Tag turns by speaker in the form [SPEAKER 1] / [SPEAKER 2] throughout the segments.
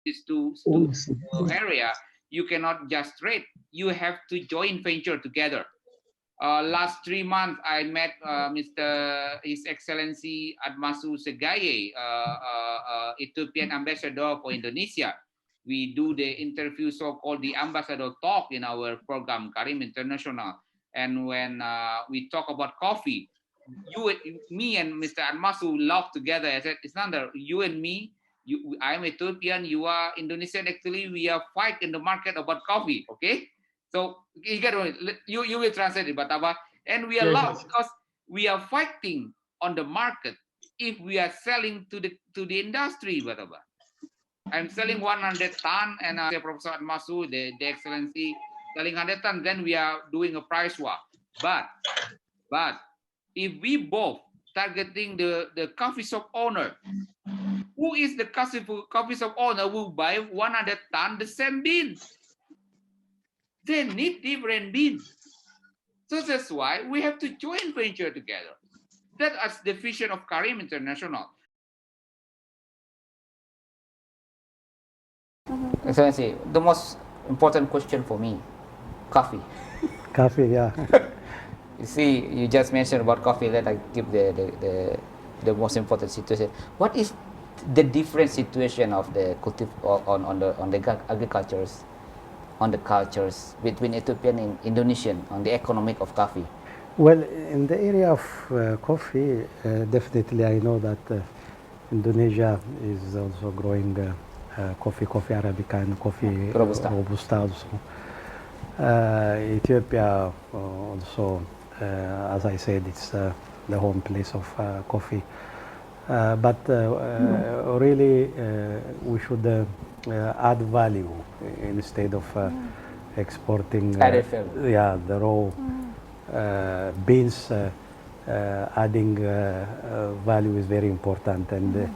[SPEAKER 1] these two area, you cannot just trade. You have to join venture together. Last 3 months, I met His Excellency Admasu Segaye, Ethiopian ambassador for Indonesia. We do the interview, so-called the ambassador talk in our program, Karim International. And when we talk about coffee, me and Mr. Admasu laugh together. I said, Islander, you and me, I'm Ethiopian, you are Indonesian. Actually, we are fight in the market about coffee, okay? So you will translate it, Bataba. And we are lost because we are fighting on the market if we are selling to the industry, Bataba. I'm selling 100 ton, and Professor Admasu, the excellency, selling 100 ton. Then we are doing a price war. But if we both targeting the coffee shop owner, who is the coffee shop owner who buy 100 ton the same bean? They need different beans. So that's why we have to join venture together. That is the vision of Karim International.
[SPEAKER 2] Excellency, the most important question for me, coffee.
[SPEAKER 3] Coffee, yeah.
[SPEAKER 2] You see, you just mentioned about coffee. Let I give the most important situation. What is the different situation of the on the agricultures, on the cultures between Ethiopian and Indonesian on the economic of coffee?
[SPEAKER 3] Well, in the area of coffee, definitely I know that Indonesia is also growing coffee Arabica and coffee Robusta also. Ethiopia also, as I said, it's the home place of coffee. But really, we should add value instead of exporting. The raw beans. Adding value is very important, and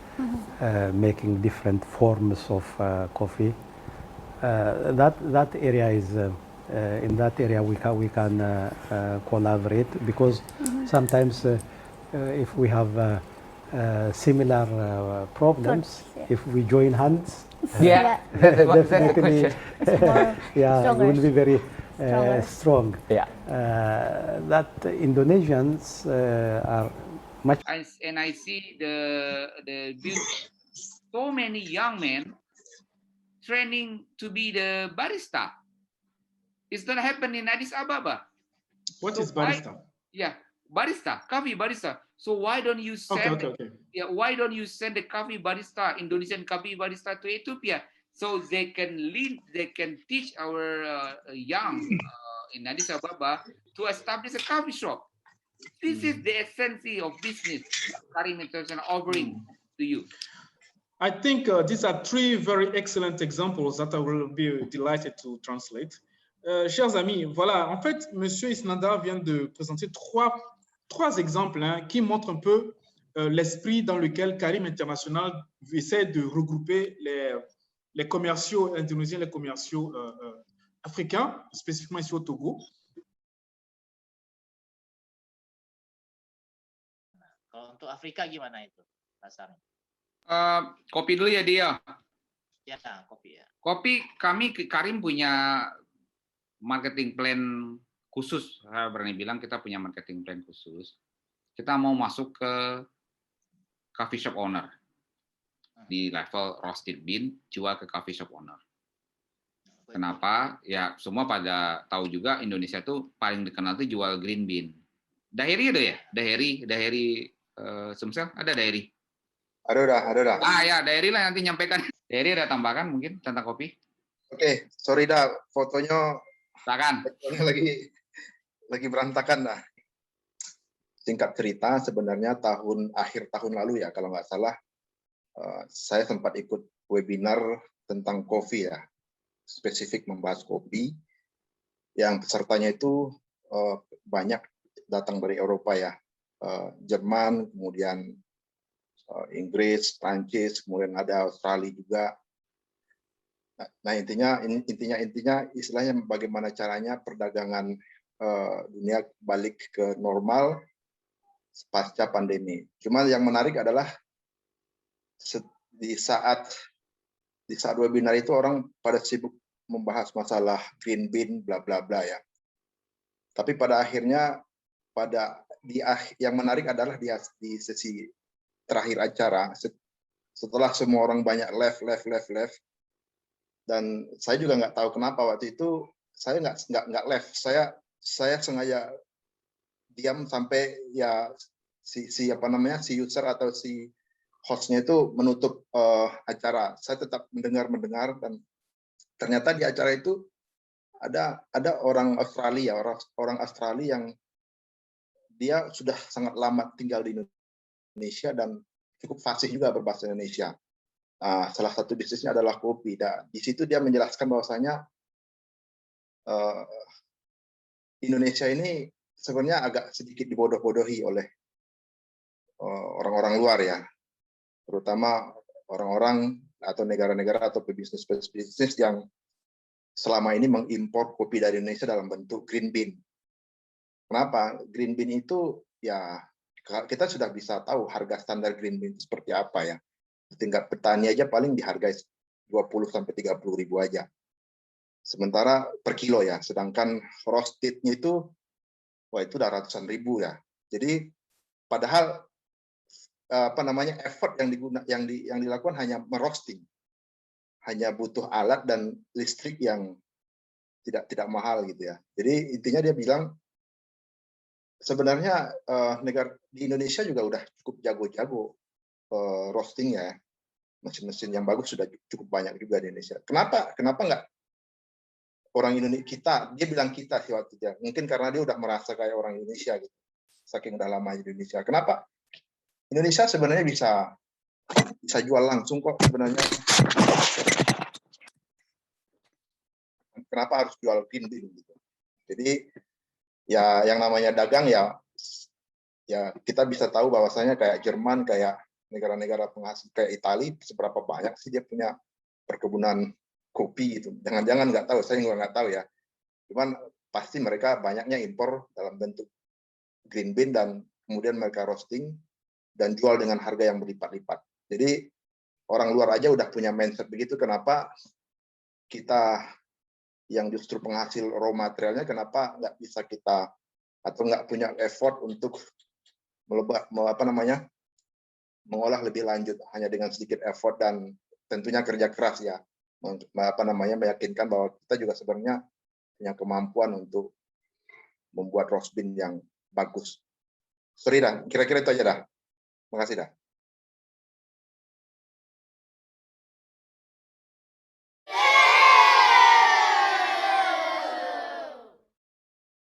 [SPEAKER 3] making different forms of coffee. That area is in that area we can collaborate, because sometimes if we have similar problems, if we join hands, definitely, it will be very strong. That Indonesians are much.
[SPEAKER 1] And I see the so many young men training to be the barista. It's gonna happen in Addis Ababa.
[SPEAKER 4] What is barista?
[SPEAKER 1] Barista, coffee barista. So why don't you send? Why don't you send the coffee barista, Indonesian coffee barista, to Ethiopia, so they can lead, they can teach our young in Addis Ababa to establish a coffee shop. This is the essence of business Karim International offering to you.
[SPEAKER 4] I think these are three very excellent examples that I will be delighted to translate. Chers amis, voilà, en fait, Monsieur Isnanda vient de présenter trois exemples qui montrent un peu l'esprit dans lequel Karim International essaie de regrouper les commerciaux indonésiens, les commerciaux africains, spécifiquement ici au Togo.
[SPEAKER 5] Untuk Afrika gimana itu pasarnya?
[SPEAKER 1] Kopi dulu ya dia.
[SPEAKER 5] Ya, kopi ya.
[SPEAKER 1] Kopi, kami Karim punya marketing plan khusus. Saya berani bilang kita punya marketing plan khusus. Kita mau masuk ke coffee shop owner di level roasted bean, jual ke coffee shop owner. Kenapa? Ya semua pada tahu juga Indonesia tuh paling dikenal tuh jual green bean. Dahiri ada ya? Dahiri Sumsel ada Dahiri?
[SPEAKER 6] Ada.
[SPEAKER 1] Ya Dahiri lah nanti nyampaikan. Dahiri ada tambahkan mungkin tentang kopi?
[SPEAKER 6] Oke, sorry dah fotonya. Lagi berantakan dah. Singkat cerita, sebenarnya akhir tahun lalu ya, kalau nggak salah, saya sempat ikut webinar tentang kopi ya, spesifik membahas kopi. Yang pesertanya itu banyak datang dari Eropa ya, Jerman, kemudian Inggris, Prancis, kemudian ada Australia juga. Nah intinya istilahnya bagaimana caranya perdagangan dunia balik ke normal pasca pandemi. Cuma yang menarik adalah di saat di saat webinar itu orang pada sibuk membahas masalah green bean, bla bla bla ya. Tapi pada akhirnya yang menarik adalah di sesi terakhir acara, setelah semua orang banyak left, dan saya juga nggak tahu kenapa waktu itu saya nggak left, saya sengaja diam sampai ya si user atau si hostnya itu menutup acara. Saya tetap mendengar dan ternyata di acara itu ada orang Australia yang dia sudah sangat lama tinggal di Indonesia dan cukup fasih juga berbahasa Indonesia. Salah satu bisnisnya adalah kopi. Di situ dia menjelaskan bahwasanya Indonesia ini sebenarnya agak sedikit dibodoh-bodohi oleh orang-orang luar ya, terutama orang-orang atau negara-negara atau bisnis yang selama ini mengimpor kopi dari Indonesia dalam bentuk green bean. Kenapa? Green bean itu ya kita sudah bisa tahu harga standar green bean seperti apa ya. Tingkat petani aja paling dihargai 20-30 ribu aja. Sementara per kilo ya, sedangkan roastednya itu itu udah ratusan ribu ya. Jadi padahal effort yang dilakukan hanya meroasting. Hanya butuh alat dan listrik yang tidak mahal gitu ya. Jadi intinya dia bilang sebenarnya negara di Indonesia juga udah cukup jago-jago roasting ya. Mesin-mesin yang bagus sudah cukup banyak juga di Indonesia. Kenapa nggak orang Indonesia dia bilang kita sih waktu itu. Mungkin karena dia udah merasa kayak orang Indonesia gitu. Saking udah lama di Indonesia. Kenapa Indonesia sebenarnya bisa jual langsung kok sebenarnya. Kenapa harus jual green bean gitu. Jadi ya yang namanya dagang ya kita bisa tahu bahwasanya kayak Jerman, kayak negara-negara penghasil kayak Italia, seberapa banyak sih dia punya perkebunan kopi gitu. Jangan-jangan nggak tahu, saya nggak tahu ya. Cuman pasti mereka banyaknya impor dalam bentuk green bean dan kemudian mereka roasting dan jual dengan harga yang berlipat-lipat. Jadi orang luar aja udah punya mindset begitu, kenapa kita yang justru penghasil raw materialnya, kenapa nggak bisa kita atau nggak punya effort untuk mengolah lebih lanjut hanya dengan sedikit effort dan tentunya kerja keras ya, meyakinkan bahwa kita juga sebenarnya punya kemampuan untuk membuat roast bean yang bagus. Sorry dah, kira-kira itu aja dah. Makasih dah.